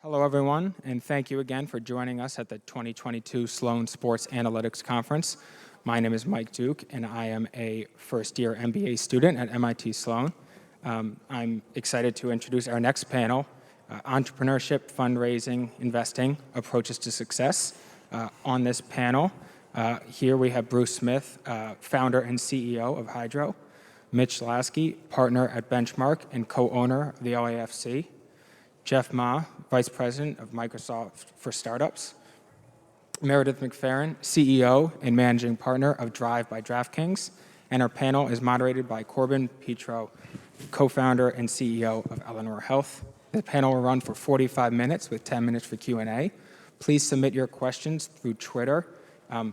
Hello, everyone, and thank you again for joining us at the 2022 Sloan Sports Analytics Conference. My name is Mike Duke, and I am a first-year MBA student at MIT Sloan. I'm excited to introduce our next panel, Entrepreneurship, Fundraising, Investing, Approaches to Success. On this panel, here we have Bruce Smith, founder and CEO of Hydro, Mitch Lasky, partner at Benchmark and co-owner of the LAFC, Jeff Ma, Vice President of Microsoft for Startups, Meredith McFerrin, CEO and Managing Partner of Drive by DraftKings, and our panel is moderated by Corbin Petro, co-founder and CEO of Eleanor Health. The panel will run for 45 minutes with 10 minutes for Q&A. Please submit your questions through Twitter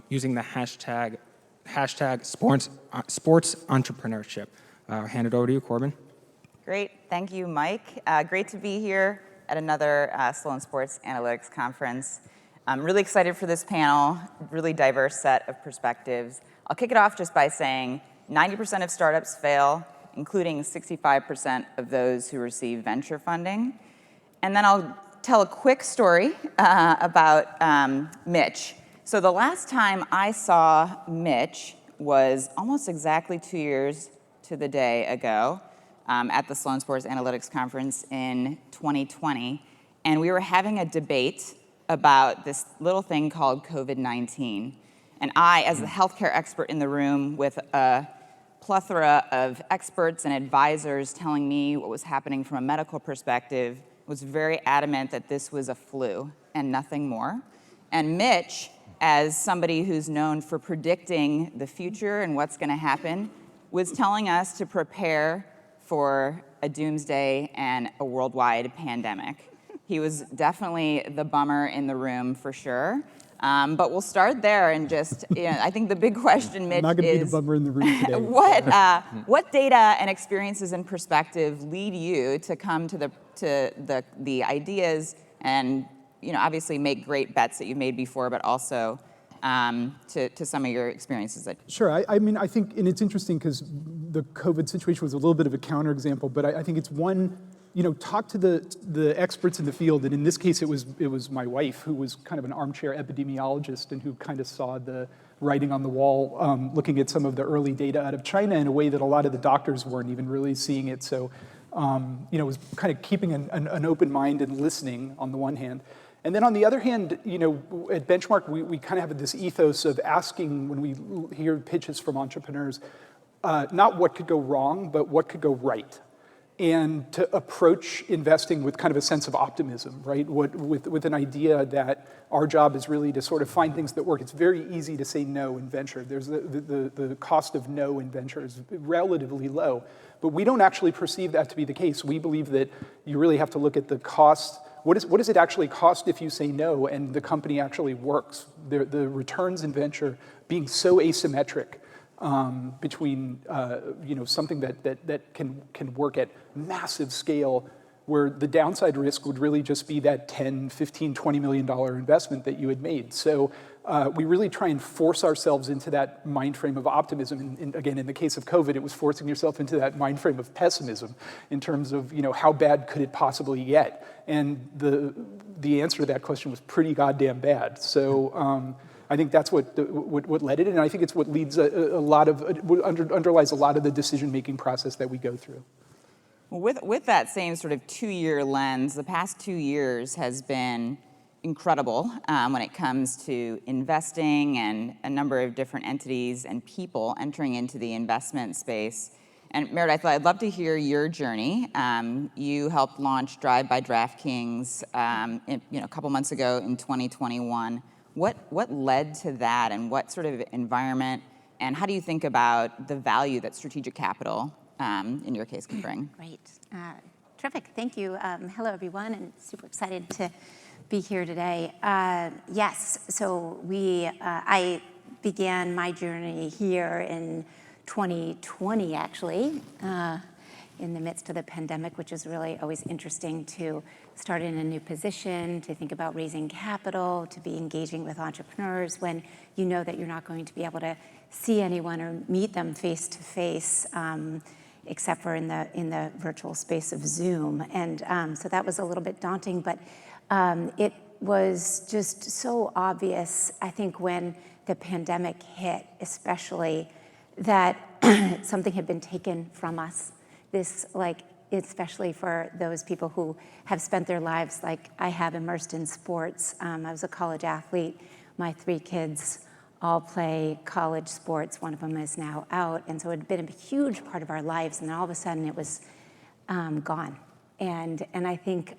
using the hashtag sports entrepreneurship. I'll hand it over to you, Corbin. Great, thank you, Mike. Great to be here at another Sloan Sports Analytics Conference. I'm really excited for this panel, really diverse set of perspectives. I'll kick it off just by saying 90% of startups fail, including 65% of those who receive venture funding. And then I'll tell a quick story about Mitch. So the last time I saw Mitch was almost exactly 2 years to the day ago at the Sloan Sports Analytics Conference in 2020. And we were having a debate about this little thing called COVID-19. And I, as the healthcare expert in the room with a plethora of experts and advisors telling me what was happening from a medical perspective, was very adamant that this was a flu and nothing more. And Mitch, as somebody who's known for predicting the future and what's going to happen, was telling us to prepare for a doomsday and a worldwide pandemic. He was definitely the bummer in the room for sure. But we'll start there and just, I think the big question, Mitch, I'm not going to be the bummer in the room today. what data and experiences and perspective lead you to come to the ideas and obviously make great bets that you've made before, but also to some of your experiences? Sure. I mean, I think, and it's interesting because the COVID situation was a little bit of a counterexample, but I think it's one, talk to the experts in the field, and in this case, it was my wife, who was kind of an armchair epidemiologist and who kind of saw the writing on the wall, looking at some of the early data out of China in a way that a lot of the doctors weren't even really seeing it. So, it was kind of keeping an open mind and listening on the one hand. And then on the other hand, at Benchmark, we kind of have this ethos of asking, when we hear pitches from entrepreneurs, not what could go wrong, but what could go right. And to approach investing with kind of a sense of optimism, right? With an idea that our job is really to sort of find things that work. It's very easy to say no in venture. There's the cost of no in venture is relatively low. But we don't actually perceive that to be the case. We believe that you really have to look at the cost. What does it actually cost if you say no and the company actually works? The returns in venture being so asymmetric between something that can work at massive scale, where the downside risk would really just be that $10, $15, $20 million investment that you had made. So we really try and force ourselves into that mind frame of optimism. And again, in the case of COVID, it was forcing yourself into that mind frame of pessimism in terms of how bad could it possibly get? And the answer to that question was pretty goddamn bad. So I think that's what led it, and I think it's what leads underlies a lot of the decision-making process that we go through. Well, with that same sort of 2-year lens, the past 2 years has been incredible when it comes to investing and a number of different entities and people entering into the investment space. And Meredith, I'd love to hear your journey. You helped launch Drive by DraftKings a couple months ago in 2021. What led to that, and what sort of environment, and how do you think about the value that strategic capital, in your case, can bring? Great. Terrific. Thank you. Hello, everyone, and super excited to be here today. Yes, so I began my journey here in 2020, actually, in the midst of the pandemic, which is really always interesting to start in a new position, to think about raising capital, to be engaging with entrepreneurs when you know that you're not going to be able to see anyone or meet them face to face, except for in the virtual space of Zoom. And so that was a little bit daunting, but It was just so obvious, I think, when the pandemic hit, especially, that something had been taken from us. This, like, especially for those people who have spent their lives, like I have, immersed in sports. I was a college athlete. My 3 kids all play college sports. One of them is now out. And so it had been a huge part of our lives. And then all of a sudden it was gone. And I think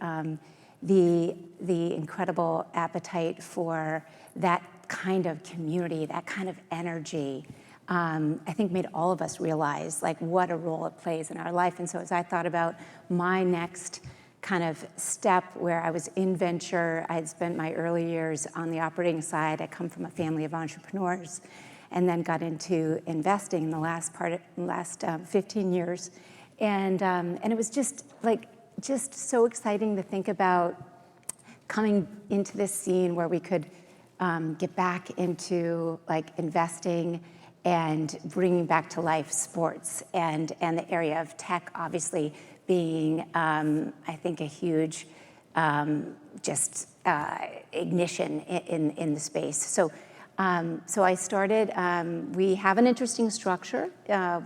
the incredible appetite for that kind of community, that kind of energy, I think made all of us realize like what a role it plays in our life. And so as I thought about my next kind of step where I was in venture, I had spent my early years on the operating side. I come from a family of entrepreneurs, and then got into investing in the last 15 years. And it was just so exciting to think about coming into this scene where we could get back into like investing and bringing back to life sports, and the area of tech obviously being, I think, a huge ignition in the space. So I started, we have an interesting structure.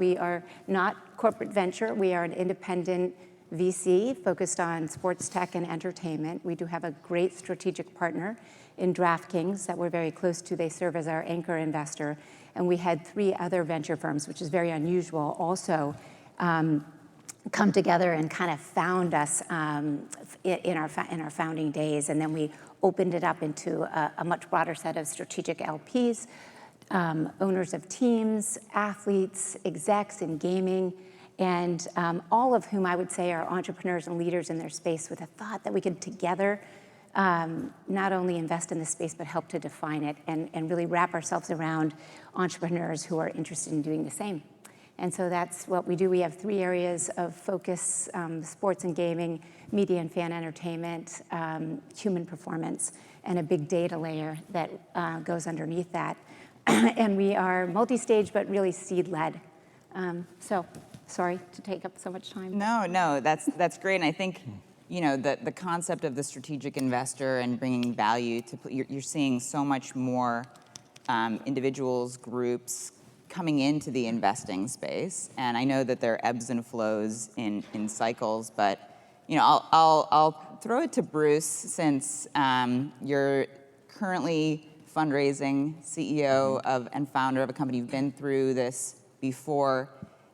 We are not corporate venture. We are an independent VC focused on sports tech and entertainment. We do have a great strategic partner in DraftKings that we're very close to. They serve as our anchor investor. And we had 3 other venture firms, which is very unusual, also come together and kind of found us in our founding days. And then we opened it up into a much broader set of strategic LPs, owners of teams, athletes, execs in gaming, and all of whom I would say are entrepreneurs and leaders in their space, with a thought that we could together not only invest in this space, but help to define it and really wrap ourselves around entrepreneurs who are interested in doing the same. And so that's what we do. We have 3 areas of focus: sports and gaming, media and fan entertainment, human performance, and a big data layer that goes underneath that. And we are multi-stage, but really seed-led. So sorry to take up so much time. No, that's great. And I think, you know, the concept of the strategic investor and bringing value to, you're seeing so much more individuals, groups coming into the investing space. And I know that there are ebbs and flows in cycles, but, you know, I'll throw it to Bruce, since you're currently fundraising, CEO of and founder of a company. You've been through this before.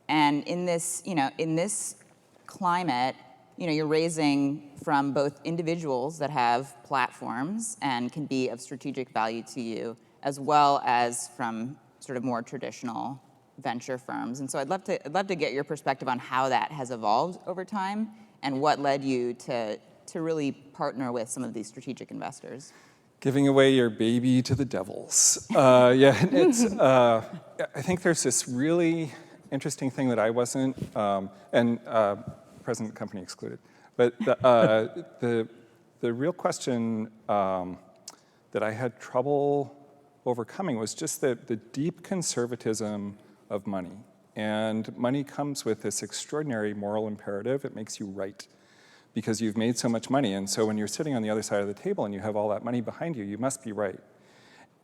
And in this, you know, in this climate, you know, you're raising from both individuals that have platforms and can be of strategic value to you, as well as from sort of more traditional venture firms. And so I'd love to get your perspective on how that has evolved over time and what led you to really partner with some of these strategic investors. Giving away your baby to the devils. It's. I think there's this really interesting thing that I wasn't, present company excluded. But the real question that I had trouble overcoming was just the deep conservatism of money. And money comes with this extraordinary moral imperative. It makes you right, because you've made so much money. And so when you're sitting on the other side of the table and you have all that money behind you, you must be right.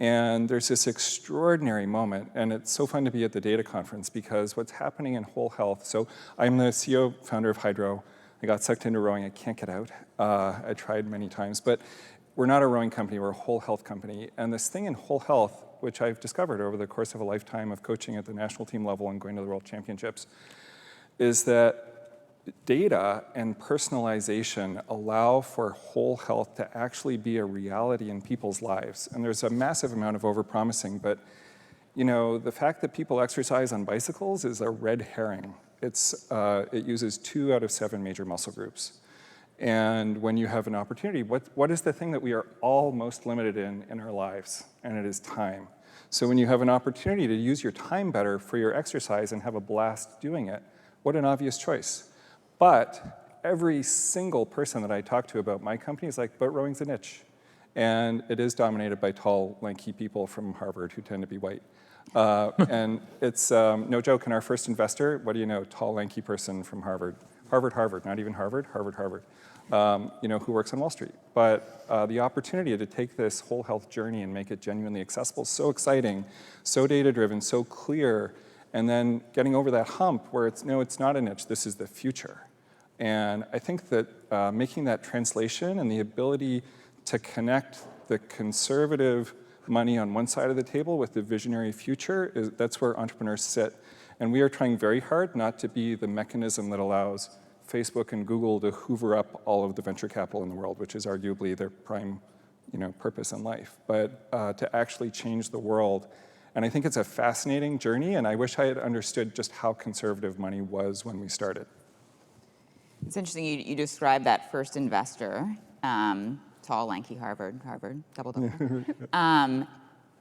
And there's this extraordinary moment, and it's so fun to be at the data conference, because what's happening in whole health, so I'm the CEO, founder of Hydro. I got sucked into rowing, I can't get out. I tried many times, but we're not a rowing company, we're a whole health company. And this thing in whole health, which I've discovered over the course of a lifetime of coaching at the national team level and going to the world championships, is that data and personalization allow for whole health to actually be a reality in people's lives. And there's a massive amount of overpromising, but you know, the fact that people exercise on bicycles is a red herring. It uses 2 out of 7 major muscle groups. And when you have an opportunity, what is the thing that we are all most limited in our lives? And it is time. So when you have an opportunity to use your time better for your exercise and have a blast doing it, what an obvious choice. But every single person that I talk to about my company is like, boat rowing's a niche. And it is dominated by tall, lanky people from Harvard who tend to be white. And it's no joke, in our first investor, what do you know, tall, lanky person from Harvard. Harvard, not even Harvard, Harvard. who works on Wall Street. But the opportunity to take this whole health journey and make it genuinely accessible is so exciting, so data-driven, so clear, and then getting over that hump where it's not a niche, this is the future. And I think that making that translation and the ability to connect the conservative money on one side of the table with the visionary future, that's where entrepreneurs sit. And we are trying very hard not to be the mechanism that allows Facebook and Google to hoover up all of the venture capital in the world, which is arguably their prime purpose in life, but to actually change the world. And I think it's a fascinating journey, and I wish I had understood just how conservative money was when we started. It's interesting you described that first investor, tall, lanky, Harvard, double.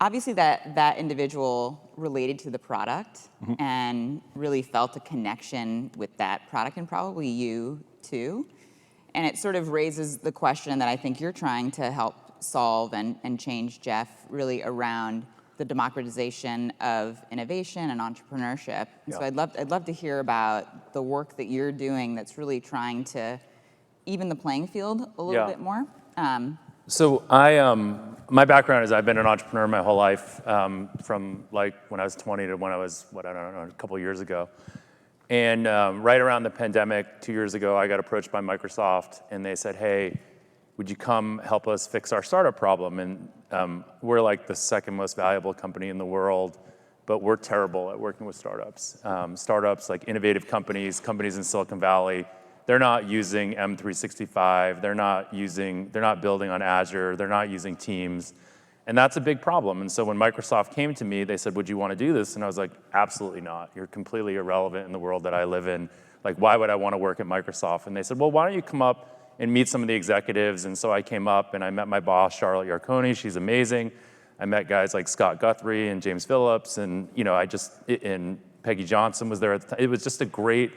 Obviously, that individual related to the product and really felt a connection with that product, and probably you too. And it sort of raises the question that I think you're trying to help solve and change, Jeff, really around the democratization of innovation and entrepreneurship. Yeah. So I'd love to hear about the work that you're doing that's really trying to even the playing field a little bit more. So my background is I've been an entrepreneur my whole life, from like when I was 20 to when I was, a couple of years ago. And right around the pandemic, 2 years ago, I got approached by Microsoft, and they said, hey, would you come help us fix our startup problem? And we're like the second most valuable company in the world, but we're terrible at working with startups. Startups, like innovative companies in Silicon Valley, they're not using M365, they're not building on Azure, they're not using Teams, and that's a big problem. And so when Microsoft came to me, they said, would you want to do this? And I was like, absolutely not. You're completely irrelevant in the world that I live in. Like, why would I want to work at Microsoft? And they said, well, why don't you come up and meet some of the executives? And so I came up and I met my boss, Charlotte Yarkoni. She's amazing. I met guys like Scott Guthrie and James Phillips, and and Peggy Johnson was there at the time. It was just a great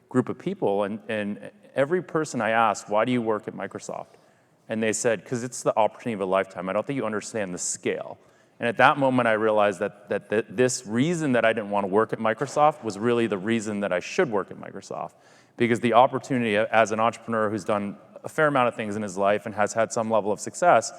group of people, and every person I asked, why do you work at Microsoft? And they said, because it's the opportunity of a lifetime. I don't think you understand the scale. And at that moment, I realized that this reason that I didn't want to work at Microsoft was really the reason that I should work at Microsoft. Because the opportunity as an entrepreneur who's done a fair amount of things in his life and has had some level of success,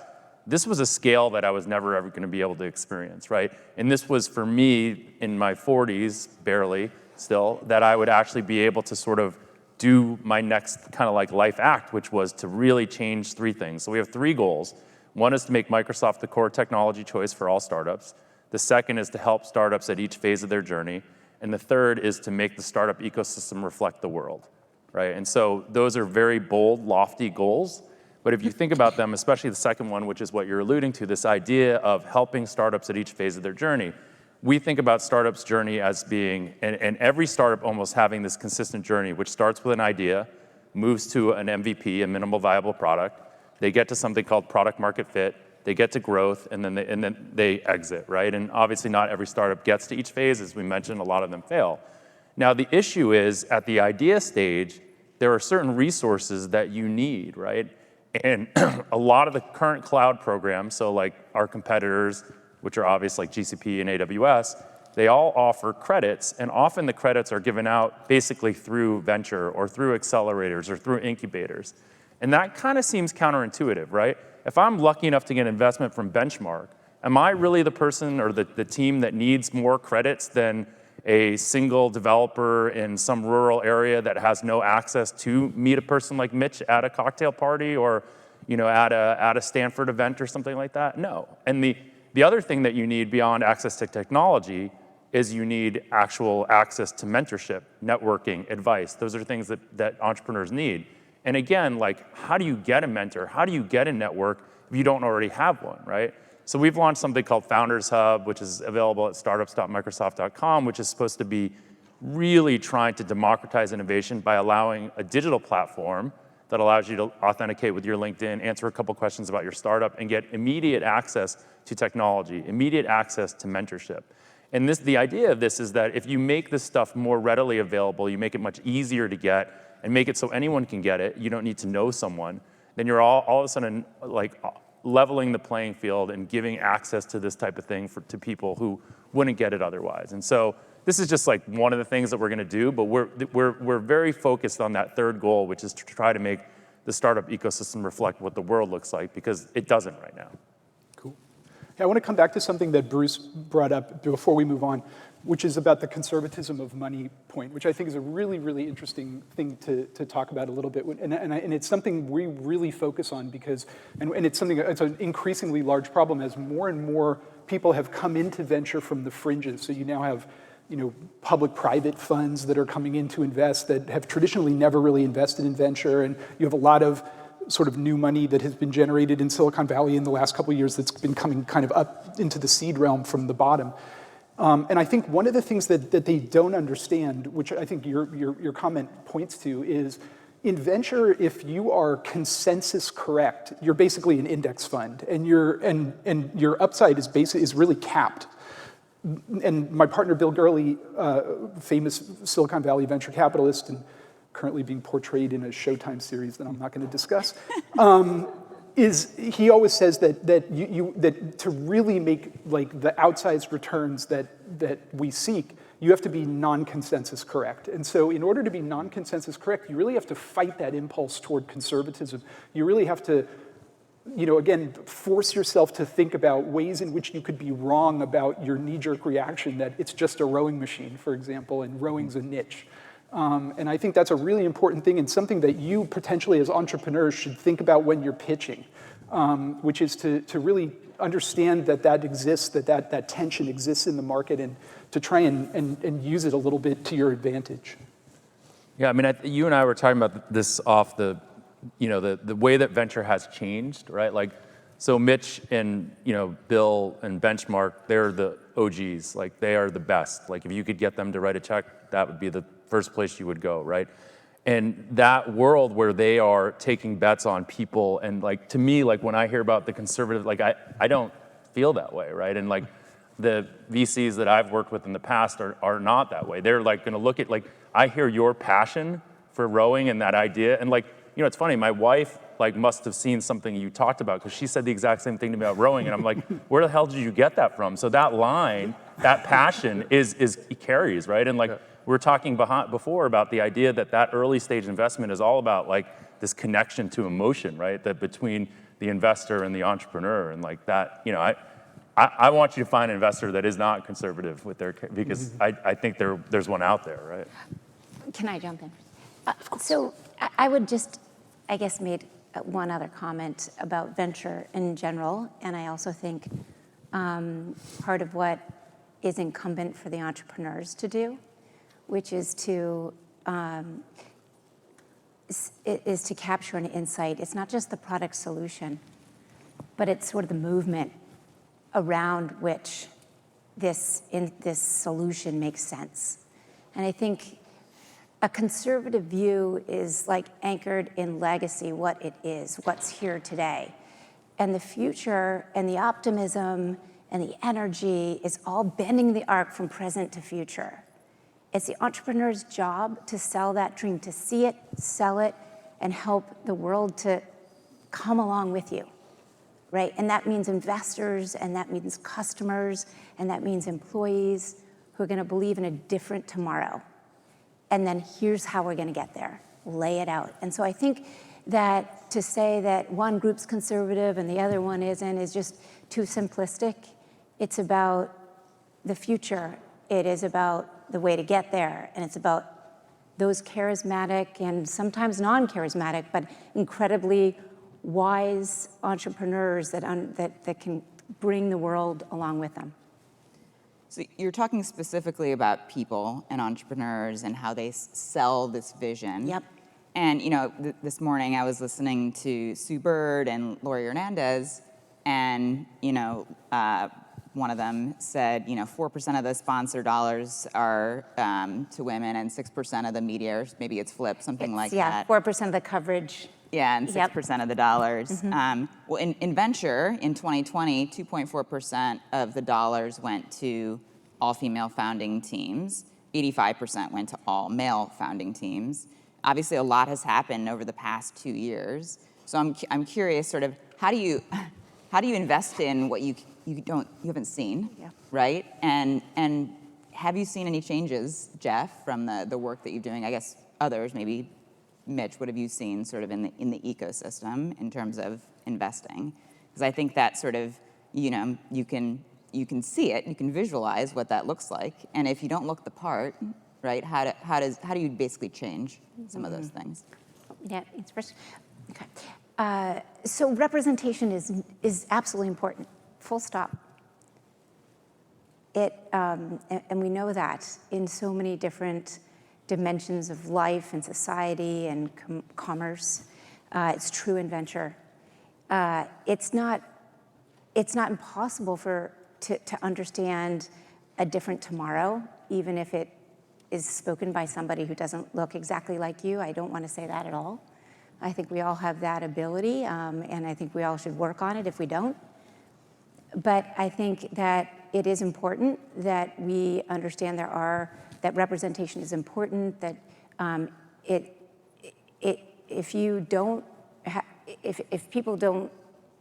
this was a scale that I was never ever going to be able to experience, right? And this was for me in my 40s, barely still, that I would actually be able to sort of do my next kind of like life act, which was to really change three things. So we have three goals. One is to make Microsoft the core technology choice for all startups. The second is to help startups at each phase of their journey. And the third is to make the startup ecosystem reflect the world, right? And so those are very bold, lofty goals. But if you think about them, especially the second one, which is what you're alluding to, this idea of helping startups at each phase of their journey, we think about startups' journey as being, and every startup almost having this consistent journey, which starts with an idea, moves to an MVP, a minimal viable product. They get to something called product market fit. They get to growth, and then they exit, right? And obviously not every startup gets to each phase. As we mentioned, a lot of them fail. Now, the issue is at the idea stage, there are certain resources that you need, right? And a lot of the current cloud programs, so like our competitors, which are obvious like GCP and AWS, they all offer credits, and often the credits are given out basically through venture or through accelerators or through incubators. And that kind of seems counterintuitive, right? If I'm lucky enough to get investment from Benchmark, am I really the person or the team that needs more credits than a single developer in some rural area that has no access to meet a person like Mitch at a cocktail party or at a Stanford event or something like that? No. And the other thing that you need beyond access to technology is you need actual access to mentorship, networking, advice. Those are things that entrepreneurs need. And again, like, how do you get a mentor? How do you get a network if you don't already have one, right? So we've launched something called Founders Hub, which is available at startups.microsoft.com, which is supposed to be really trying to democratize innovation by allowing a digital platform that allows you to authenticate with your LinkedIn, answer a couple questions about your startup, and get immediate access to technology, immediate access to mentorship. And the idea of this is that if you make this stuff more readily available, you make it much easier to get, and make it so anyone can get it, you don't need to know someone, then you're all of a sudden like leveling the playing field and giving access to this type of thing to people who wouldn't get it otherwise. And so this is just like one of the things that we're going to do, but we're very focused on that third goal, which is to try to make the startup ecosystem reflect what the world looks like, because it doesn't right now. Cool. Hey, I want to come back to something that Bruce brought up before we move on, which is about the conservatism of money point, which I think is a really, really interesting thing to talk about a little bit. And it's something we really focus on because, and it's something, it's an increasingly large problem as more and more people have come into venture from the fringes. So you now have, public-private funds that are coming in to invest that have traditionally never really invested in venture, and you have a lot of sort of new money that has been generated in Silicon Valley in the last couple of years that's been coming kind of up into the seed realm from the bottom. And I think one of the things that they don't understand, which I think your comment points to, is in venture, if you are consensus correct, you're basically an index fund, and your upside is really capped. And my partner Bill Gurley, famous Silicon Valley venture capitalist, and currently being portrayed in a Showtime series that I'm not going to discuss, he always says that to really make like the outsized returns that we seek, you have to be non-consensus correct. And so in order to be non-consensus correct, you really have to fight that impulse toward conservatism. You really have to, again, force yourself to think about ways in which you could be wrong about your knee-jerk reaction that it's just a rowing machine, for example, and rowing's a niche. And I think that's a really important thing and something that you potentially as entrepreneurs should think about when you're pitching, which is to really understand that exists, that tension exists in the market, and to try and use it a little bit to your advantage. Yeah, I mean, you and I were talking about this off the way that venture has changed, right? Like, so Mitch and, Bill and Benchmark, they're the OGs, like they are the best. Like if you could get them to write a check, that would be the first place you would go, right? And that world where they are taking bets on people, and like, to me, like when I hear about the conservative, like I don't feel that way, right? And like the VCs that I've worked with in the past are not that way. They're like gonna look at, like, I hear your passion for rowing and that idea, and like, it's funny, my wife like must have seen something you talked about, because she said the exact same thing to me about rowing, and I'm like, where the hell did you get that from? So that line, that passion it carries, right? And like, we were talking before about the idea that early stage investment is all about like this connection to emotion, right? That between the investor and the entrepreneur, and like that, I want you to find an investor that is not conservative with their, because I think there's one out there, right? Can I jump in? So I would just, I guess, made one other comment about venture in general, and I also think part of what is incumbent for the entrepreneurs to do, which is to capture an insight. It's not just the product solution, but it's sort of the movement around which this solution makes sense. And I think a conservative view is like anchored in legacy, what it is, what's here today. And the future and the optimism and the energy is all bending the arc from present to future. It's the entrepreneur's job to sell that dream, to see it, sell it, and help the world to come along with you, right? And that means investors, and that means customers, and that means employees who are gonna believe in a different tomorrow. And then here's how we're gonna get there, lay it out. And so I think that to say that one group's conservative and the other one isn't is just too simplistic. It's about the future. It is about the way to get there. And it's about those charismatic and sometimes non-charismatic, but incredibly wise entrepreneurs that can bring the world along with them. So you're talking specifically about people and entrepreneurs and how they sell this vision. Yep. And this morning I was listening to Sue Bird and Lori Hernandez, and one of them said 4% of the sponsor dollars are to women, and 6% of the media, or maybe it's flipped, something like that. 4% of the coverage. Yeah, and 6% of the dollars. Mm-hmm. Well, in venture, in 2020, 2.4% of the dollars went to all-female founding teams. 85% went to all-male founding teams. Obviously, a lot has happened over the past 2 years. So I'm curious, sort of, how do you invest in what you haven't seen, right? And have you seen any changes, Jeff, from the work that you're doing? I guess others maybe Mitch, what have you seen sort of in the ecosystem in terms of investing? Because I think that sort of, you can see it, you can visualize what that looks like, and if you don't look the part, right, how do you basically change some of those things? Yeah, it's first. Okay. So representation is absolutely important. Full stop. And we know that in so many different dimensions of life and society and commerce. It's true in venture. It's not impossible to understand a different tomorrow, even if it is spoken by somebody who doesn't look exactly like you. I don't want to say that at all. I think we all have that ability, and I think we all should work on it if we don't. But I think that it is important that we understand that representation is important, that if people don't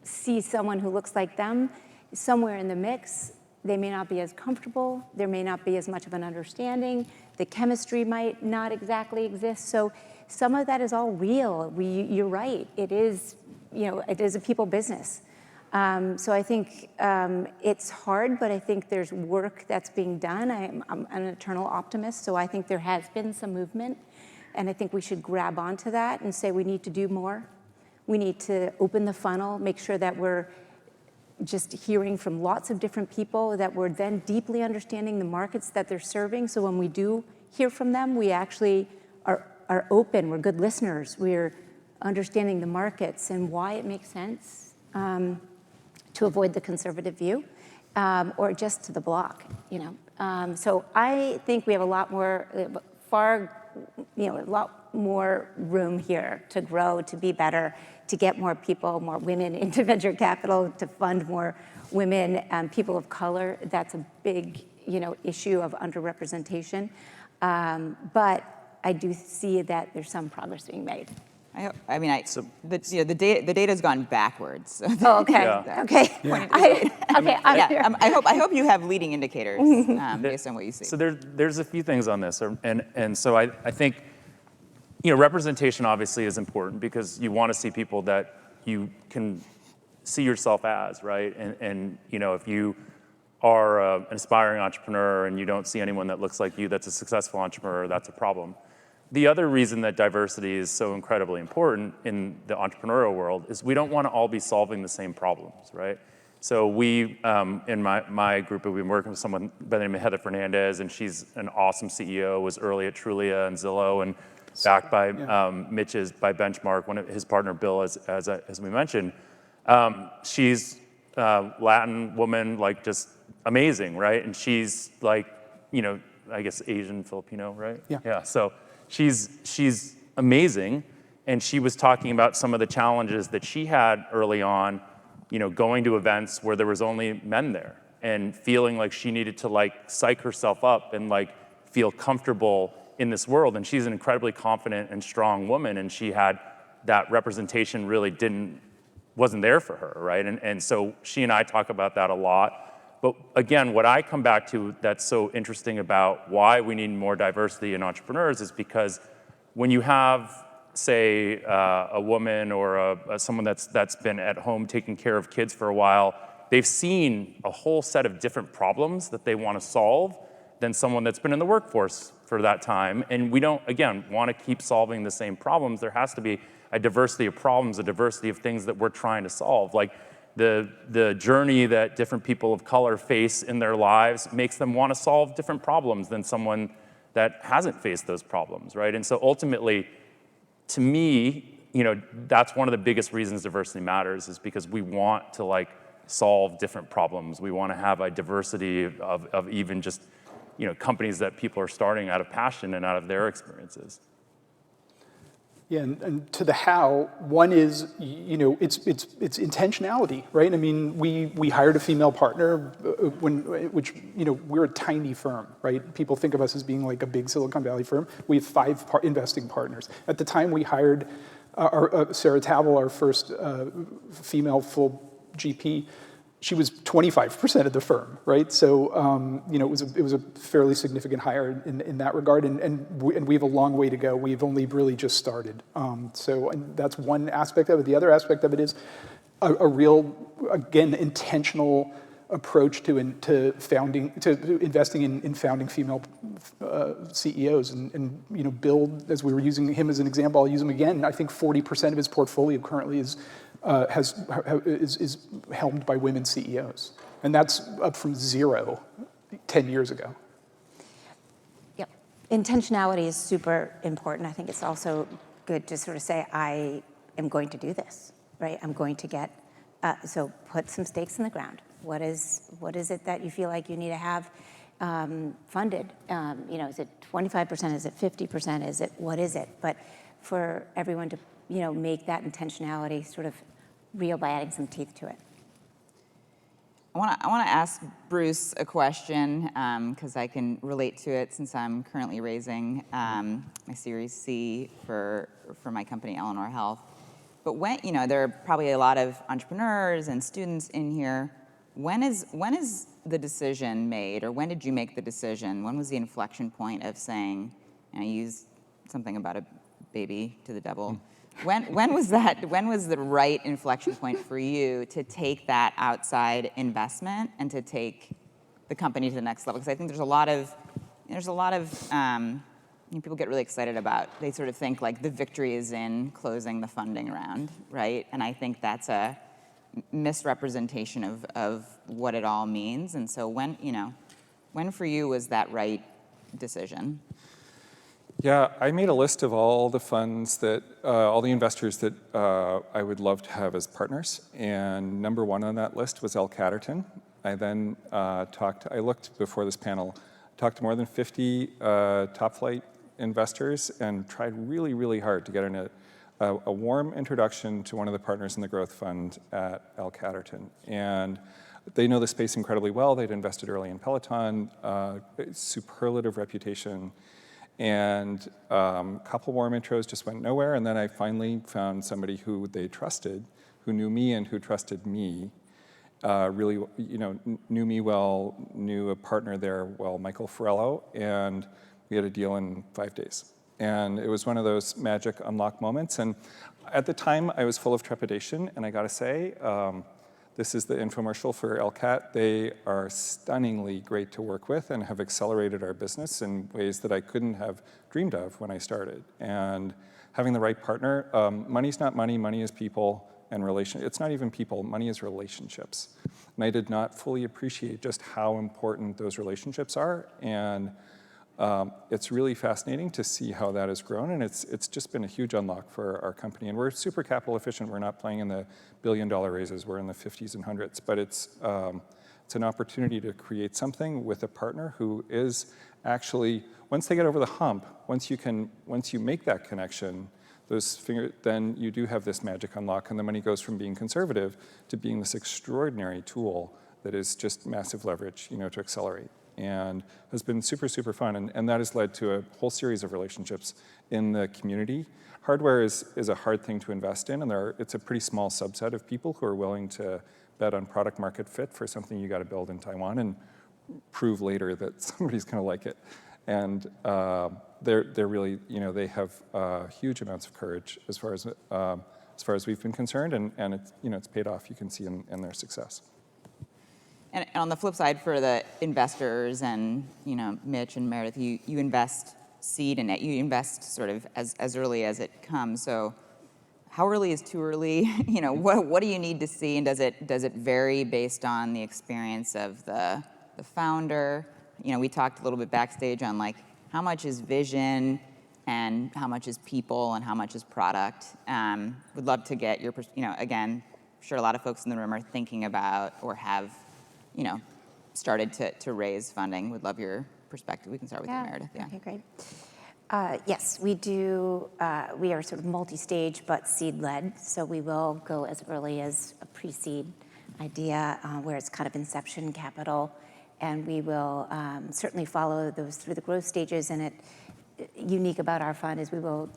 see someone who looks like them somewhere in the mix, they may not be as comfortable, there may not be as much of an understanding, the chemistry might not exactly exist. So some of that is all real. You're right, it is a people business. So I think it's hard, but I think there's work that's being done. I'm an eternal optimist, so I think there has been some movement, and I think we should grab onto that and say we need to do more. We need to open the funnel, make sure that we're just hearing from lots of different people, that we're then deeply understanding the markets that they're serving, so when we do hear from them, we actually are open, we're good listeners, we're understanding the markets and why it makes sense to avoid the conservative view, or just to the block, So I think we have a lot more room here to grow, to be better, to get more people, more women into venture capital, to fund more women and people of color. That's a big, issue of underrepresentation. But I do see that there's some progress being made. The data's gone backwards. Oh, okay. Yeah. Okay. Yeah. I hope you have leading indicators based on what you see. So there's a few things on this, and so I think, representation obviously is important because you want to see people that you can see yourself as, right? And if you are an aspiring entrepreneur and you don't see anyone that looks like you that's a successful entrepreneur, that's a problem. The other reason that diversity is so incredibly important in the entrepreneurial world is we don't want to all be solving the same problems, right? So we, in my group, we've been working with someone by the name of Heather Fernandez, and she's an awesome CEO, was early at Trulia and Zillow, and backed by Mitch's, by Benchmark, one of his partner, Bill, as we mentioned. She's a Latin woman, like just amazing, right? And she's like, I guess Asian, Filipino, right? Yeah, so she's amazing, and she was talking about some of the challenges that she had early on, going to events where there was only men there and feeling like she needed to psych herself up and feel comfortable in this world. And she's an incredibly confident and strong woman, and she had that representation really wasn't there for her, right? And so she and I talk about that a lot. But again, what I come back to that's so interesting about why we need more diversity in entrepreneurs is because when you have, say, a woman or someone that's been at home taking care of kids for a while, they've seen a whole set of different problems that they want to solve than someone that's been in the workforce for that time. And we don't, again, want to keep solving the same problems. There has to be a diversity of problems, a diversity of things that we're trying to solve. The journey that different people of color face in their lives makes them want to solve different problems than someone that hasn't faced those problems, right? And so ultimately, to me, that's one of the biggest reasons diversity matters, is because we want to solve different problems. We want to have a diversity of even just, companies that people are starting out of passion and out of their experiences. Yeah, and to the how, one is, it's intentionality, right? I mean, we hired a female partner, which we're a tiny firm, right? People think of us as being like a big Silicon Valley firm. We have 5 investing partners. At the time we hired Sarah Tavel, our first female full GP, she was 25% of the firm, right? So it was a fairly significant hire in that regard, and we have a long way to go. We've only really just started. And that's one aspect of it. The other aspect of it is a real, again, intentional approach to investing in founding female CEOs and build, as we were using him as an example, I'll use him again. I think 40% of his portfolio currently is helmed by women CEOs, and that's up from 0 10 years ago. Yep, intentionality is super important. I think it's also good to sort of say, I am going to do this, right? I'm going to get, so put some stakes in the ground. What is it that you feel like you need to have funded? Is it 25%? Is it 50%? Is it, what is it? But for everyone to, make that intentionality sort of real by adding some teeth to it. I want to ask Bruce a question because I can relate to it since I'm currently raising my Series C for my company, Eleanor Health. But when, there are probably a lot of entrepreneurs and students in here. When is the decision made, or when did you make the decision? When was the inflection point of saying, you used something about a baby to the devil? When was that? When was the right inflection point for you to take that outside investment and to take the company to the next level? Because I think there's a lot of people get really excited about. They sort of think like the victory is in closing the funding round, right? And I think that's a misrepresentation of what it all means. And so when for you was that right decision? Yeah, I made a list of all the funds that, all the investors that I would love to have as partners, and number 1 on that list was L. Catterton. I then I looked before this panel, talked to more than 50 top flight investors and tried really, really hard to get a warm introduction to one of the partners in the growth fund at L. Catterton. And they know the space incredibly well. They'd invested early in Peloton, superlative reputation. And a couple warm intros just went nowhere, and then I finally found somebody who they trusted, who knew me and who trusted me, really, knew me well, knew a partner there well, Michael Ferrello, and we had a deal in 5 days. And it was one of those magic unlock moments. And at the time, I was full of trepidation, and I gotta say, this is the infomercial for LCAT. They are stunningly great to work with and have accelerated our business in ways that I couldn't have dreamed of when I started. And having the right partner, money's not money, money is people and relation. It's not even people, money is relationships. And I did not fully appreciate just how important those relationships are. And it's really fascinating to see how that has grown, and it's just been a huge unlock for our company. And we're super capital efficient. We're not playing in the billion-dollar raises. We're in the 50s and 100s. But it's an opportunity to create something with a partner who is actually, once they get over the hump, once you make that connection, then you do have this magic unlock, and the money goes from being conservative to being this extraordinary tool that is just massive leverage, to accelerate. And has been super, super fun. And that has led to a whole series of relationships in the community. Hardware is a hard thing to invest in, and it's a pretty small subset of people who are willing to bet on product market fit for something you got to build in Taiwan and prove later that somebody's going to like it. And they're really, they have huge amounts of courage as far as we've been concerned, and it's paid off. You can see in their success. And on the flip side, for the investors and Mitch and Meredith, you invest seed in it. You invest sort of as early as it comes. So how early is too early? What do you need to see, and does it vary based on the experience of the founder? We talked a little bit backstage on like how much is vision and how much is people and how much is product. Would love to get your again, I'm sure a lot of folks in the room are thinking about or have started to raise funding. Would love your perspective. We can start with you, Meredith. Yeah. Okay, great. Yes, we do. We are sort of multi-stage, but seed-led. So we will go as early as a pre-seed idea, where it's kind of inception capital, and we will certainly follow those through the growth stages. And unique about our fund is we will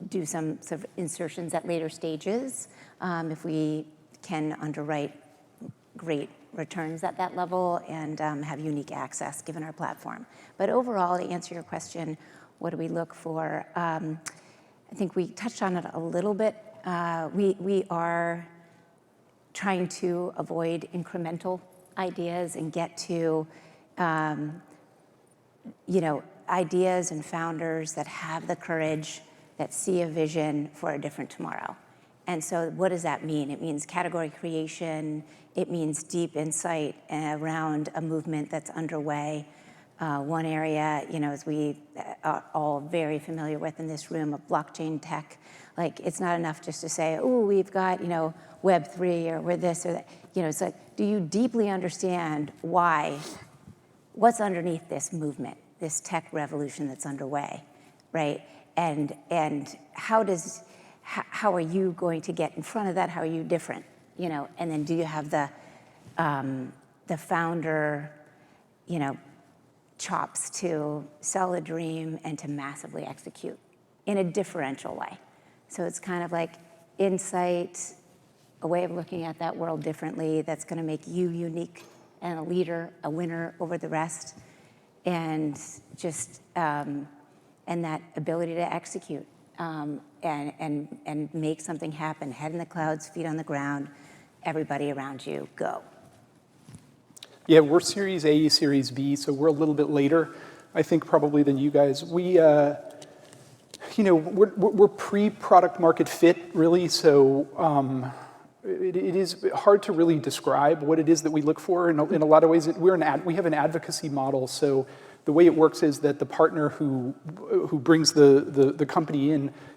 do some sort of insertions at later stages if we can underwrite great returns at that level and have unique access given our platform. But overall, to answer your question, what do we look for? I think we touched on it a little bit. We are trying to avoid incremental ideas and get to, ideas and founders that have the courage, that see a vision for a different tomorrow. And so what does that mean? It means category creation. It means deep insight around a movement that's underway. One area, as we are all very familiar with in this room, of blockchain tech. Like, it's not enough just to say, oh, we've got, Web3 or we're this or that. It's like, do you deeply understand what's underneath this movement, this tech revolution that's underway, right? And how are you going to get in front of that? How are you different? And then do you have the founder, chops to sell a dream and to massively execute in a differential way? So it's kind of like insight, a way of looking at that world differently that's going to make you unique and a leader, a winner over the rest, and just and that ability to execute and make something happen. Head in the clouds, feet on the ground. Everybody around you, go. Yeah, we're Series A, Series B, so we're a little bit later, I think, probably than you guys. We're pre-product market fit, really, so it is hard to really describe what it is that we look for. In a lot of ways, we have an advocacy model, so the way it works is that the partner who brings the company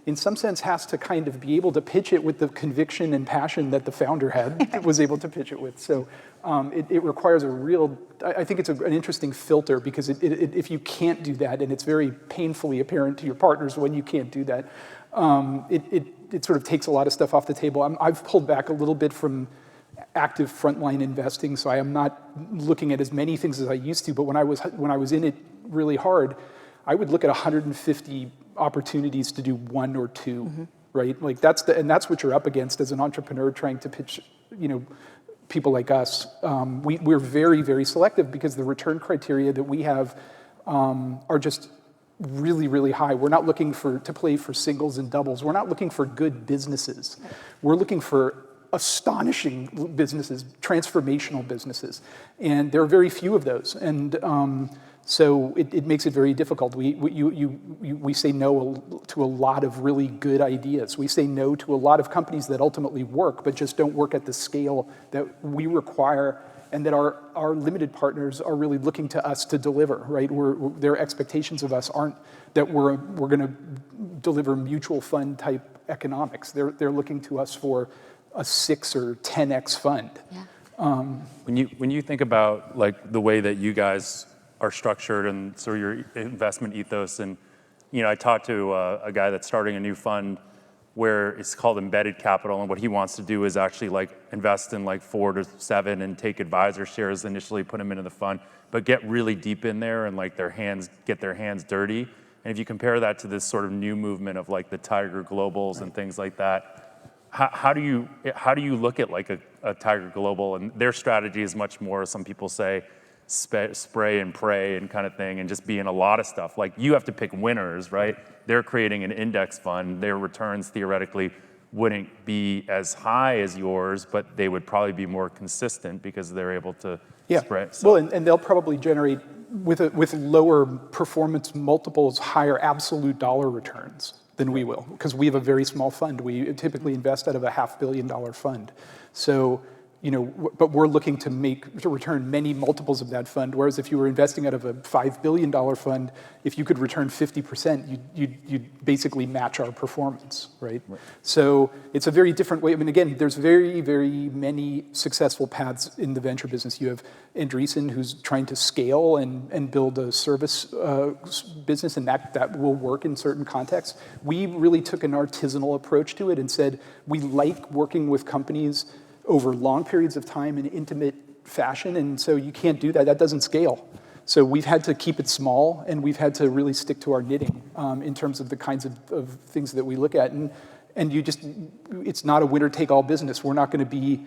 in some sense, has to kind of be able to pitch it with the conviction and passion that the founder was able to pitch it with. So it requires I think it's an interesting filter, because if you can't do that, and it's very painfully apparent to your partners when you can't do that, it sort of takes a lot of stuff off the table. I've pulled back a little bit from active frontline investing, so I am not looking at as many things as I used to. But when I was in it really hard, I would look at 150 opportunities to do one or two, right? Like that's what you're up against as an entrepreneur trying to pitch, people like us. We're very, very selective, because the return criteria that we have are just really, really high. We're not looking to play for singles and doubles. We're not looking for good businesses. We're looking for astonishing businesses, transformational businesses. And there are very few of those. And so it makes it very difficult. We say no to a lot of really good ideas. We say no to a lot of companies that ultimately work, but just don't work at the scale that we require, and that our limited partners are really looking to us to deliver, right? Their expectations of us aren't that we're going to deliver mutual fund type economics. They're looking to us for a 6 or 10x fund. Yeah. When you think about like the way that you guys are structured and sort of your investment ethos, and I talked to a guy that's starting a new fund where it's called embedded capital, and what he wants to do is actually like invest in like 4 to 7 and take advisor shares initially, put them into the fund, but get really deep in there and like get their hands dirty. And if you compare that to this sort of new movement of like the Tiger Globals and things like that, how do you look at like a Tiger Global, and their strategy is much more, some people say, spray and pray and kind of thing, and just be in a lot of stuff. Like, you have to pick winners, right? They're creating an index fund. Their returns theoretically wouldn't be as high as yours, but they would probably be more consistent because they're able to spread. So. Well, and they'll probably generate, with lower performance multiples, higher absolute dollar returns than we will, because we have a very small fund. We typically invest out of a $500 million fund. So, but we're looking to return many multiples of that fund, whereas if you were investing out of a $5 billion fund, if you could return 50%, you'd basically match our performance, right? So it's a very different way. I mean, again, there's very, very many successful paths in the venture business. You have Andreessen, who's trying to scale and build a service business, and that will work in certain contexts. We really took an artisanal approach to it and said, we like working with companies over long periods of time in intimate fashion, and so you can't do that. That doesn't scale. So we've had to keep it small, and we've had to really stick to our knitting in terms of the kinds of things that we look at. And it's not a winner-take-all business. We're not going to be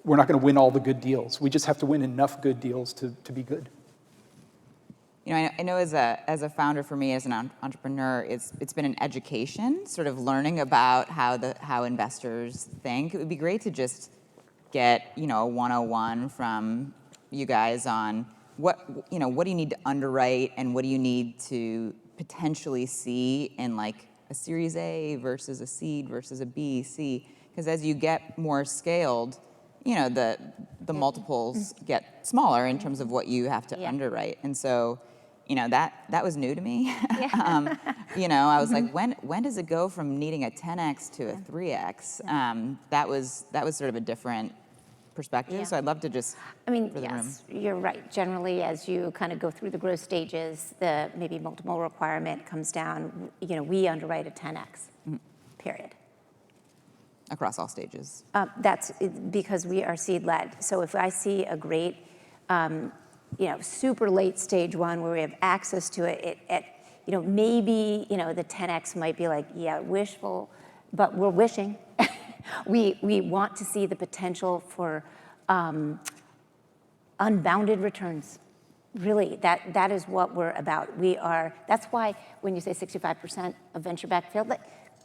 we're not going to win all the good deals. We just have to win enough good deals to be good. You know, I know as a founder, for me as an entrepreneur, it's been an education, sort of learning about how investors think. It would be great to just get, you know, a 101 from you guys on what do you need to underwrite and what do you need to potentially see in like a Series A versus a seed versus a B, C, because as you get more scaled, you know, the multiples get smaller in terms of what you have to underwrite. And so, you know, that was new to me. You know, I was like, when does it go from needing a 10x to a 3x? That was sort of a different perspective. Yeah. So I'd love to just, I mean, for the yes, you're right. Generally, as you kind of go through the growth stages, the maybe multiple requirement comes down. You know, we underwrite a 10x, period. across all stages. That's because we are seed-led. So if I see a great, you know, super late stage one where we have access to it, you know, maybe, you know, the 10x might be like, yeah, wishful, but we're wishing. We want to see the potential for unbounded returns. Really, that is what we're about. That's why when you say 65% of venture-backed failed,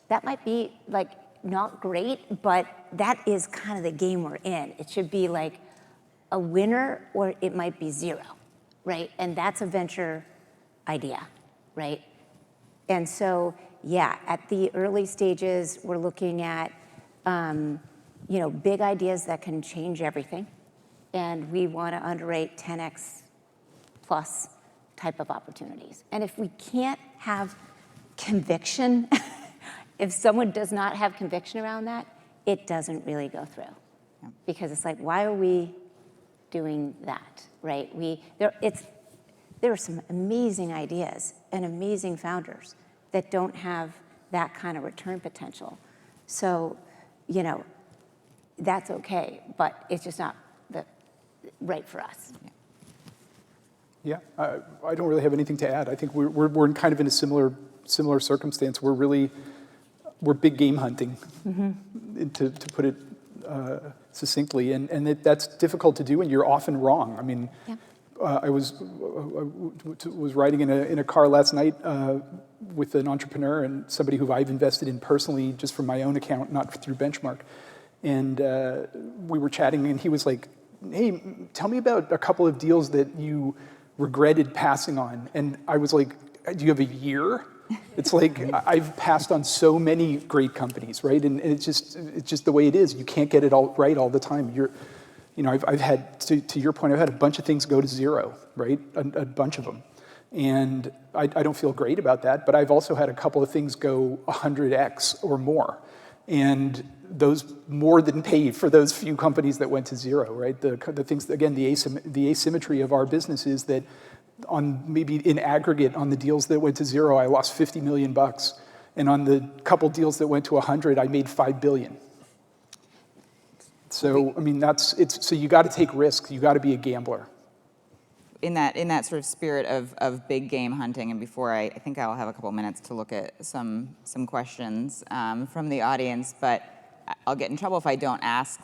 that might be like not great, but that is kind of the game we're in. It should be like a winner or it might be zero, right? And that's a venture idea, right? And so, yeah, at the early stages, we're looking at, you know, big ideas that can change everything. And we want to underwrite 10x plus type of opportunities. And if we can't have conviction, if someone does not have conviction around that, it doesn't really go through. Because it's like, why are we doing that, right? There are some amazing ideas and amazing founders that don't have that kind of return potential. So, you know, that's okay, but it's just not right for us. Yeah, I don't really have anything to add. I think we're in kind of in a similar circumstance. We're big game hunting, to put it succinctly, and that's difficult to do, and you're often wrong. I mean, I was riding in a car last night with an entrepreneur and somebody who I've invested in personally, just from my own account, not through Benchmark, and we were chatting, and he was like, "Hey, tell me about a couple of deals that you regretted passing on." And I was like, "Do you have a year?" It's like, I've passed on so many great companies, right? And it's just the way it is. You can't get it all right all the time. I've had, to your point, I've had a bunch of things go to zero, right? A bunch of them. And I don't feel great about that, but I've also had a couple of things go 100x or more. And those more than paid for those few companies that went to zero, right? The things, again, the asymmetry of our business is that on maybe in aggregate on the deals that went to zero, I lost $50 million. And on the couple deals that went to 100, I made $5 billion. So, I mean, so you got to take risks. You got to be a gambler. In that sort of spirit of big game hunting, and before I think I'll have a couple minutes to look at some questions from the audience, but I'll get in trouble if I don't ask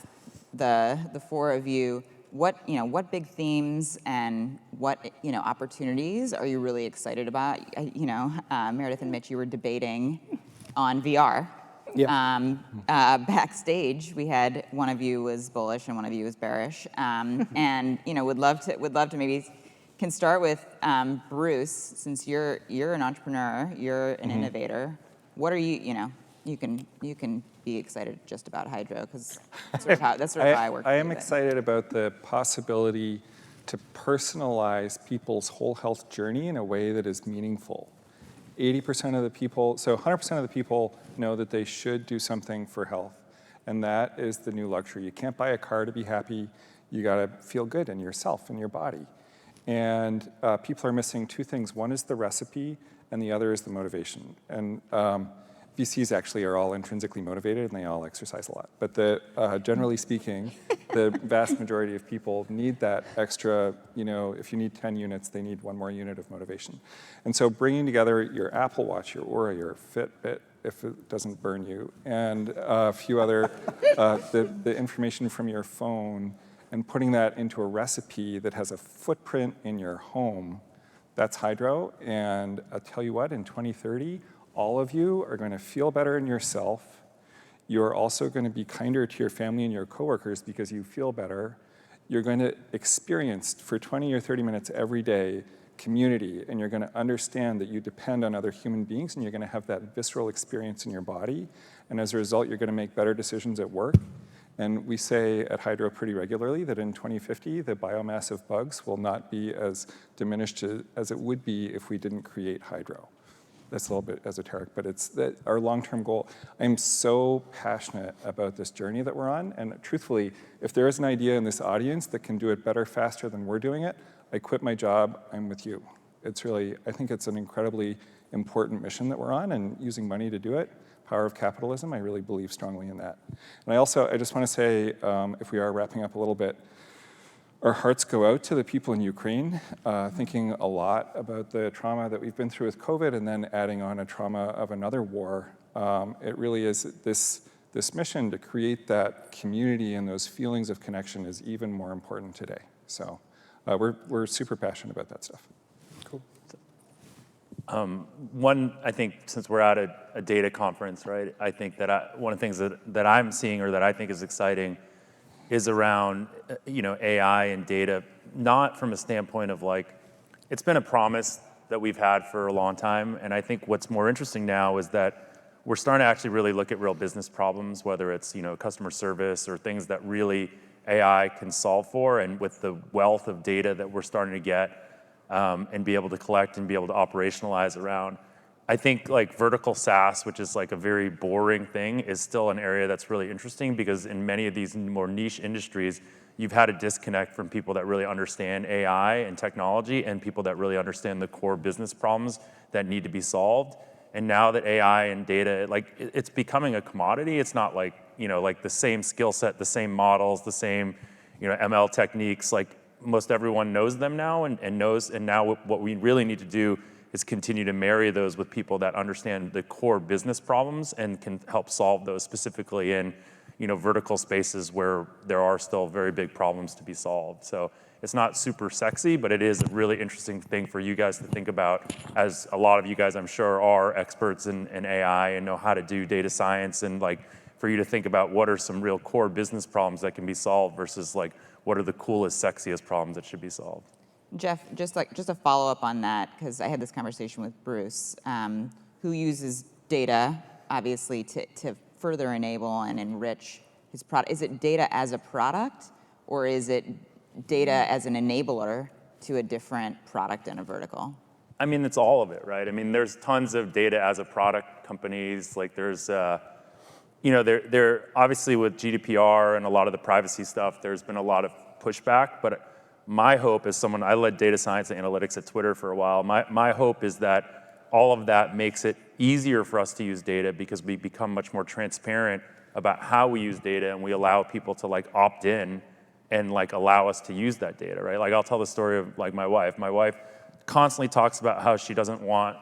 the four of you what big themes and what opportunities are you really excited about? Meredith and Mitch, you were debating on VR. Yeah. Backstage, we had one of you was bullish and one of you was bearish, and would love to maybe can start with Bruce, since you're an entrepreneur, you're an innovator. What are you can be excited just about hydro, because that's sort of how I work. I am excited about the possibility to personalize people's whole health journey in a way that is meaningful. 80% of the people, so 100% of the people know that they should do something for health, and that is the new luxury. You can't buy a car to be happy. You got to feel good in yourself, in your body. And people are missing two things. One is the recipe, and the other is the motivation. And VCs actually are all intrinsically motivated, and they all exercise a lot. But generally speaking, the vast majority of people need that extra, if you need 10 units, they need one more unit of motivation. And so bringing together your Apple Watch, your Oura, your Fitbit, if it doesn't burn you, and a few other, the information from your phone, and putting that into a recipe that has a footprint in your home, that's hydro. And I'll tell you what, in 2030, all of you are going to feel better in yourself. You're also going to be kinder to your family and your coworkers because you feel better. You're going to experience for 20 or 30 minutes every day community, and you're going to understand that you depend on other human beings, and you're going to have that visceral experience in your body. And as a result, you're going to make better decisions at work. And we say at Hydro pretty regularly that in 2050, the biomass of bugs will not be as diminished as it would be if we didn't create hydro. That's a little bit esoteric, but it's our long-term goal. I'm so passionate about this journey that we're on, and truthfully, if there is an idea in this audience that can do it better, faster than we're doing it, I quit my job, I'm with you. It's really, I think it's an incredibly important mission that we're on, and using money to do it, power of capitalism, I really believe strongly in that. And I just want to say, if we are wrapping up a little bit, our hearts go out to the people in Ukraine, thinking a lot about the trauma that we've been through with COVID, and then adding on a trauma of another war. It really is this mission to create that community and those feelings of connection is even more important today. So we're super passionate about that stuff. Cool. One, I think, since we're at a data conference, right, I think that one of the things that I'm seeing or that I think is exciting is around, AI and data, not from a standpoint of it's been a promise that we've had for a long time. And I think what's more interesting now is that we're starting to actually really look at real business problems, whether it's, customer service or things that really AI can solve for. And with the wealth of data that we're starting to get and be able to collect and be able to operationalize around, I think vertical SaaS, which is a very boring thing, is still an area that's really interesting, because in many of these more niche industries, you've had a disconnect from people that really understand AI and technology and people that really understand the core business problems that need to be solved. And now that AI and data, it's becoming a commodity. It's not the same skill set, the same models, the same, ML techniques. Most everyone knows them now and now what we really need to do is continue to marry those with people that understand the core business problems and can help solve those specifically in, vertical spaces where there are still very big problems to be solved. So it's not super sexy, but it is a really interesting thing for you guys to think about, as a lot of you guys, I'm sure, are experts in AI and know how to do data science, and for you to think about what are some real core business problems that can be solved versus what are the coolest, sexiest problems that should be solved. Jeff, just a follow-up on that, because I had this conversation with Bruce, who uses data, obviously, to further enable and enrich his product. Is it data as a product, or is it data as an enabler to a different product in a vertical? I mean, it's all of it, right? I mean, there's tons of data as a product companies. There's, they're obviously with GDPR and a lot of the privacy stuff, there's been a lot of pushback, but my hope as someone, I led data science and analytics at Twitter for a while. My hope is that all of that makes it easier for us to use data, because we become much more transparent about how we use data, and we allow people to opt in and allow us to use that data, right? I'll tell the story of my wife. My wife constantly talks about how she doesn't want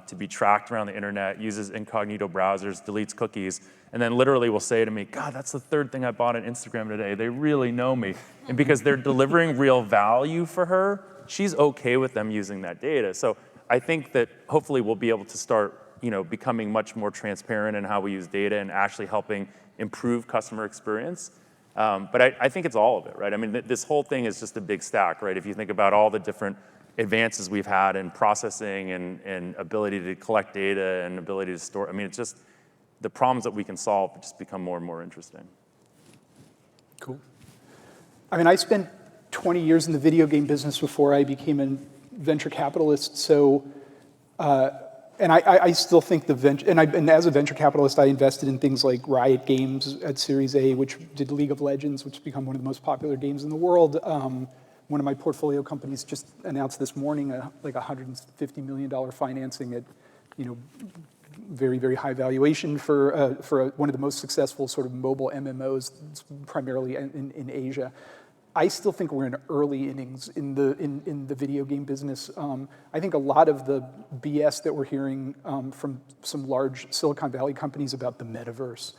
to be tracked around the internet, uses incognito browsers, deletes cookies, and then literally will say to me, God, that's the third thing I bought on Instagram today. They really know me. And because they're delivering real value for her, she's okay with them using that data. So I think that hopefully we'll be able to start becoming much more transparent in how we use data and actually helping improve customer experience. But I think it's all of it, right? I mean, this whole thing is just a big stack, right? If you think about all the different advances we've had in processing and ability to collect data and ability to store, I mean, it's just the problems that we can solve just become more and more interesting. Cool. I mean, I spent 20 years in the video game business before I became a venture capitalist. So, and I still think and as a venture capitalist, I invested in things like Riot Games at Series A, which did League of Legends, which has become one of the most popular games in the world. One of my portfolio companies just announced this morning $150 million financing at, very, very high valuation for one of the most successful sort of mobile MMOs, primarily in Asia. I still think we're in early innings in the video game business. I think a lot of the BS that we're hearing from some large Silicon Valley companies about the metaverse.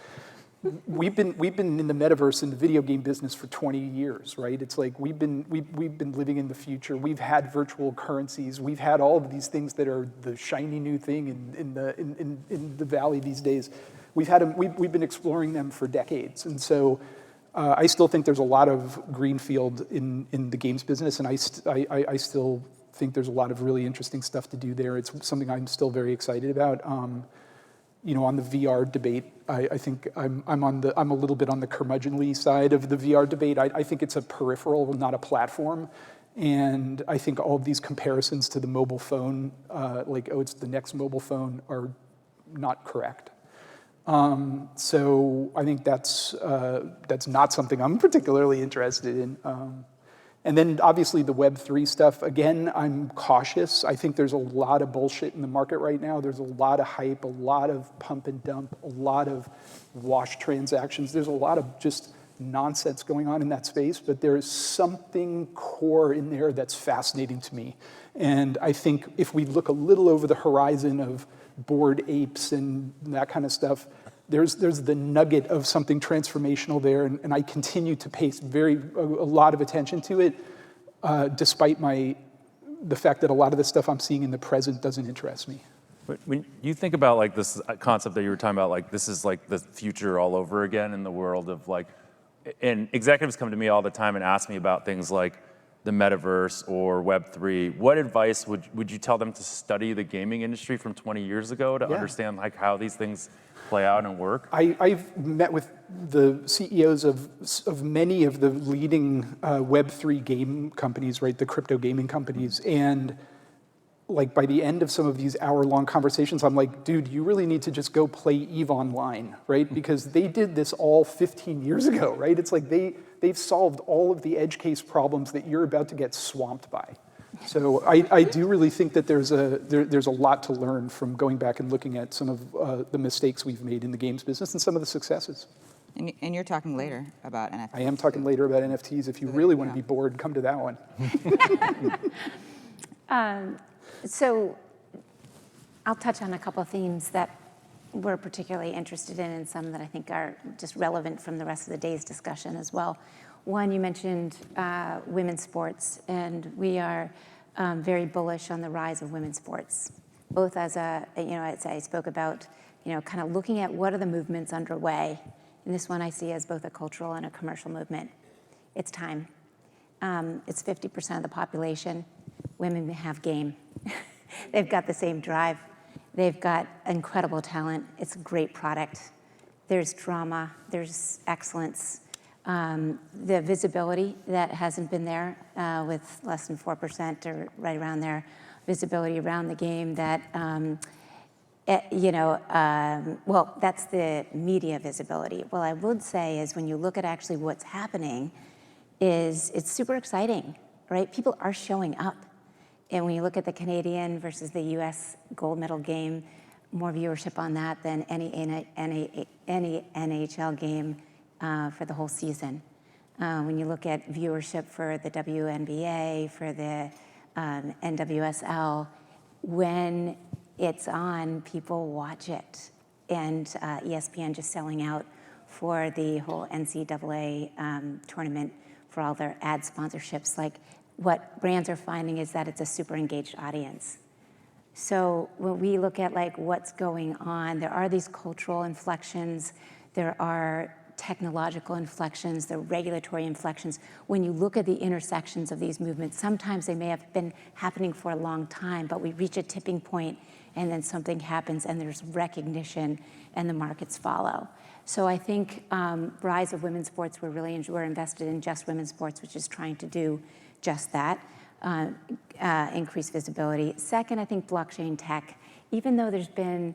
We've been in the metaverse in the video game business for 20 years, right? It's like we've been living in the future. We've had virtual currencies. We've had all of these things that are the shiny new thing in the valley these days. We've been exploring them for decades, and so I still think there's a lot of greenfield in the games business, and I still think there's a lot of really interesting stuff to do there. It's something I'm still very excited about. You know, on the VR debate, I think I'm a little bit on the curmudgeonly side of the VR debate. I think it's a peripheral, not a platform. And I think all of these comparisons to the mobile phone, like, oh, it's the next mobile phone, are not correct. So I think that's not something I'm particularly interested in. And then obviously the Web3 stuff, again, I'm cautious. I think there's a lot of bullshit in the market right now. There's a lot of hype, a lot of pump and dump, a lot of wash transactions. There's a lot of just nonsense going on in that space, but there is something core in there that's fascinating to me. And I think if we look a little over the horizon of Bored Apes and that kind of stuff, there's the nugget of something transformational there, and I continue to pay a lot of attention to it, despite the fact that a lot of the stuff I'm seeing in the present doesn't interest me. When you think about like this concept that you were talking about, like this is like the future all over again in the world of like, and executives come to me all the time and ask me about things like the metaverse or Web3. What advice would you tell them to study the gaming industry from 20 years ago to understand like how these things play out and work? I've met with the CEOs of many of the leading Web3 game companies, right, the crypto gaming companies, and like by the end of some of these hour-long conversations, I'm like, dude, you really need to just go play EVE Online, right? Because they did this all 15 years ago, right? It's like they've solved all of the edge case problems that you're about to get swamped by. So I do really think that there's a lot to learn from going back and looking at some of the mistakes we've made in the games business and some of the successes. And you're talking later about NFTs. I am talking later about NFTs. If you really want to be bored, come to that one. So I'll touch on a couple of themes that we're particularly interested in and some that I think are just relevant from the rest of the day's discussion as well. One, you mentioned women's sports, and we are very bullish on the rise of women's sports, both as as I spoke about, kind of looking at what are the movements underway. And this one I see as both a cultural and a commercial movement. It's time. It's 50% of the population. Women have game. They've got the same drive. They've got incredible talent. It's a great product. There's drama. There's excellence. The visibility that hasn't been there with less than 4% or right around there, visibility around the game that, well, that's the media visibility. What I would say is when you look at actually what's happening is it's super exciting, right? People are showing up. And when you look at the Canadian versus the US gold medal game, more viewership on that than any NHL game for the whole season. When you look at viewership for the WNBA, for the NWSL, when it's on, people watch it. And ESPN just selling out for the whole NCAA tournament for all their ad sponsorships. Like, what brands are finding is that it's a super engaged audience. So when we look at like what's going on, there are these cultural inflections, there are technological inflections, the regulatory inflections. When you look at the intersections of these movements, sometimes they may have been happening for a long time, but we reach a tipping point and then something happens and there's recognition and the markets follow. So I think rise of women's sports, we're invested in Just Women's Sports, which is trying to do just that, increase visibility. Second, I think blockchain tech, even though there's been,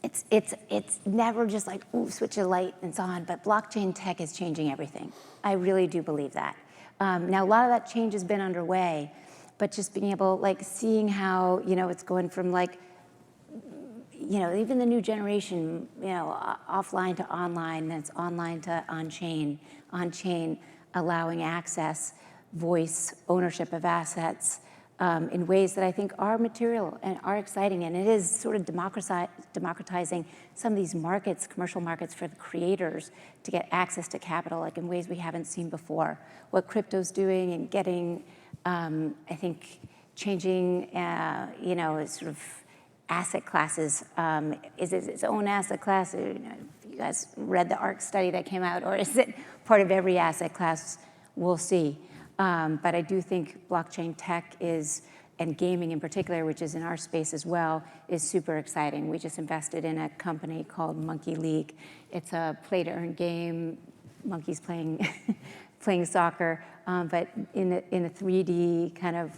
it's never just like, ooh, switch a light and it's on, but blockchain tech is changing everything. I really do believe that. Now, a lot of that change has been underway, but just being able, like seeing how, it's going from like, even the new generation, offline to online, then it's online to on-chain, allowing access, voice, ownership of assets in ways that I think are material and are exciting. And it is sort of democratizing some of these markets, commercial markets for the creators to get access to capital, like in ways we haven't seen before. What crypto's doing and getting, I think, changing, sort of asset classes. Is it its own asset class? You guys read the ARC study that came out, or is it part of every asset class? We'll see. But I do think blockchain tech is, and gaming in particular, which is in our space as well, is super exciting. We just invested in a company called Monkey League. It's a play-to-earn game, monkeys playing playing soccer, but in a 3D kind of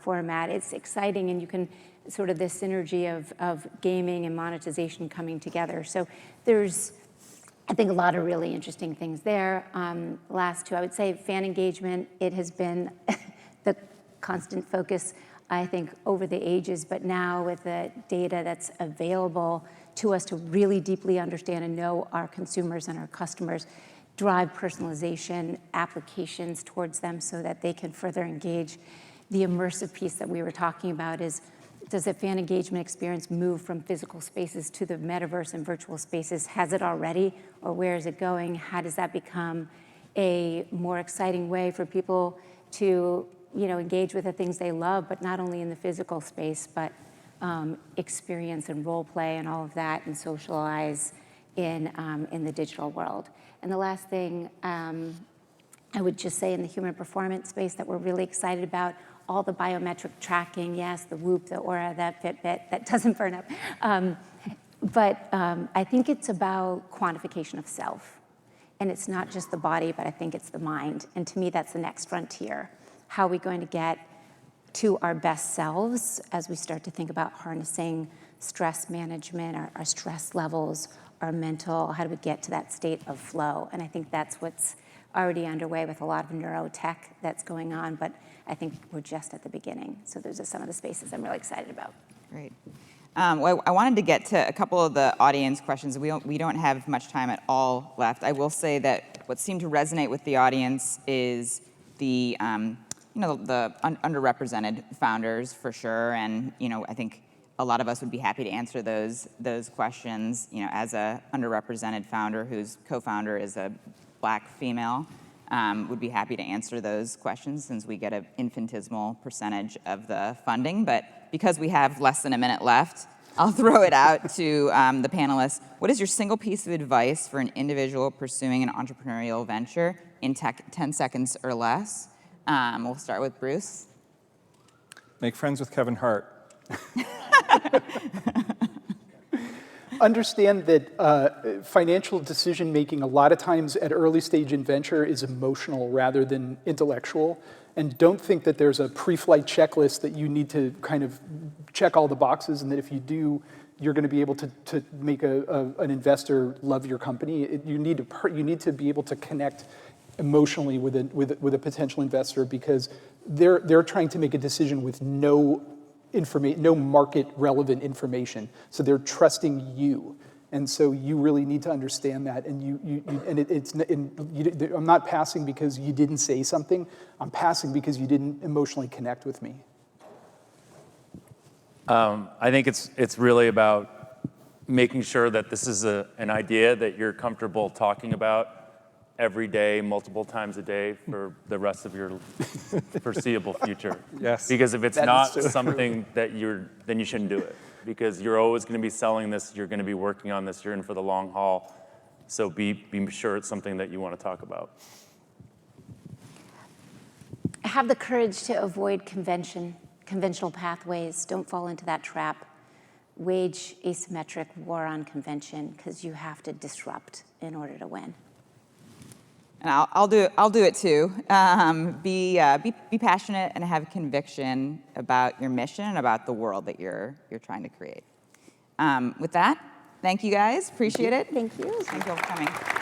format. It's exciting, and you can sort of this synergy of gaming and monetization coming together. So there's, I think, a lot of really interesting things there. Last two, I would say fan engagement. It has been the constant focus, I think, over the ages, but now with the data that's available to us to really deeply understand and know our consumers and our customers, drive personalization applications towards them so that they can further engage. The immersive piece that we were talking about is, does the fan engagement experience move from physical spaces to the metaverse and virtual spaces? Has it already, or where is it going? How does that become a more exciting way for people to, engage with the things they love, but not only in the physical space, but experience and role play and all of that, and socialize in the digital world. And the last thing I would just say in the human performance space that we're really excited about, all the biometric tracking, yes, the Whoop, the Aura, that Fitbit, that doesn't burn up. But I think it's about quantification of self. And it's not just the body, but I think it's the mind. And to me, that's the next frontier. How are we going to get to our best selves as we start to think about harnessing stress management, our stress levels, our mental, how do we get to that state of flow? And I think that's what's already underway with a lot of neurotech that's going on, but I think we're just at the beginning. So those are some of the spaces I'm really excited about. Great. Well, I wanted to get to a couple of the audience questions. We don't have much time at all left. I will say that what seemed to resonate with the audience is the the underrepresented founders for sure, and I think a lot of us would be happy to answer those questions. As a underrepresented founder whose co-founder is a Black female, would be happy to answer those questions since we get an infinitesimal percentage of the funding. But because we have less than a minute left, I'll throw it out to the panelists. What is your single piece of advice for an individual pursuing an entrepreneurial venture in 10 seconds or less? We'll start with Bruce. Make friends with Kevin Hart. Understand that financial decision-making a lot of times at early stage in venture is emotional rather than intellectual. And don't think that there's a pre-flight checklist that you need to kind of check all the boxes, and that if you do, you're going to be able to make an investor love your company. You need to be able to connect emotionally with a potential investor, because they're trying to make a decision with no market relevant information. So they're trusting you. And so you really need to understand that. And I'm not passing because you didn't say something. I'm passing because you didn't emotionally connect with me. I think it's really about making sure that this is an idea that you're comfortable talking about every day, multiple times a day for the rest of your foreseeable future. Yes. Because if it's not something that then you shouldn't do it. Because you're always going to be selling this, you're going to be working on this, you're in for the long haul. So be sure it's something that you want to talk about. Have the courage to avoid conventional pathways. Don't fall into that trap. Wage asymmetric war on convention, because you have to disrupt in order to win. And I'll do it too. Be passionate and have conviction about your mission and about the world that you're trying to create. With that, thank you guys. Appreciate it. Thank you. Thank you all for coming.